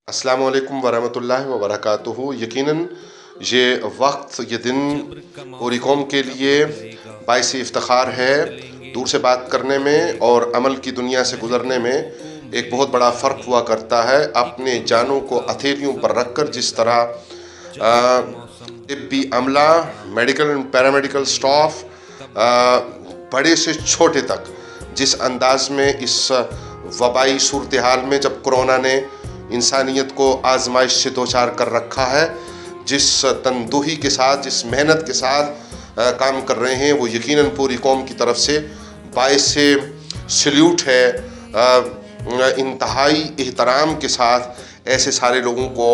अस्सलामु अलैकुम वरहमतुल्लाहि व बरकातुहू। यकीनन ये वक्त, ये दिन पूरी कौम के लिए बाइस इफ्तिखार है। दूर से बात करने में और अमल की दुनिया से गुजरने में एक बहुत बड़ा फ़र्क हुआ करता है। अपने जानों को हथेलियों पर रख कर जिस तरह तिब्बी अमला, मेडिकल एंड पैरामेडिकल स्टाफ, बड़े से छोटे तक जिस अंदाज में इस वबाई सूरत हाल में, जब कोरोना ने इंसानियत को आजमाइश से दो चार कर रखा है, जिस तंदुही के साथ, जिस मेहनत के साथ काम कर रहे हैं, वो यकीनन पूरी कौम की तरफ से बाइस सल्यूट है। इंतहाई एहतराम के साथ ऐसे सारे लोगों को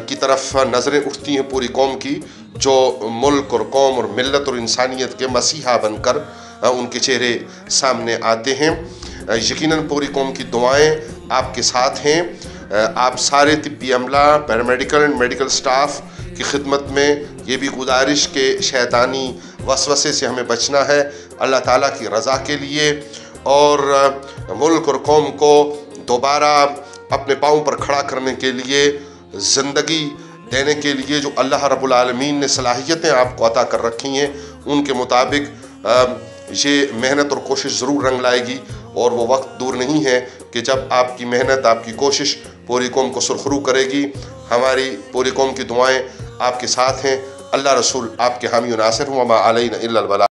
की तरफ नज़रें उठती हैं पूरी कौम की, जो मुल्क और कौम और मिल्लत और इंसानियत के मसीहा बनकर उनके चेहरे सामने आते हैं। यकीनन पूरी कौम की दुआएं आपके साथ हैं। आप सारे तिब्बी अमला, पैरामेडिकल एंड मेडिकल स्टाफ की खिदमत में ये भी गुजारिश के शैतानी वसवसे से हमें बचना है अल्लाह ताला की रज़ा के लिए, और मुल्क और कौम को दोबारा अपने पाँव पर खड़ा करने के लिए, ज़िंदगी देने के लिए जो अल्लाह रब्बुल आलमीन ने सलाहियतें आपको अता कर रखी हैं, उनके मुताबिक ये मेहनत और कोशिश ज़रूर रंग लाएगी। और वो वक्त दूर नहीं है कि जब आपकी मेहनत, आपकी कोशिश पूरी कौम को सुरखरू करेगी। हमारी पूरी कौम की दुआएं आपके साथ हैं। अल्लाह रसूल आपके हामी नासिर हुआ, मा अलैना इल्लल बलाग।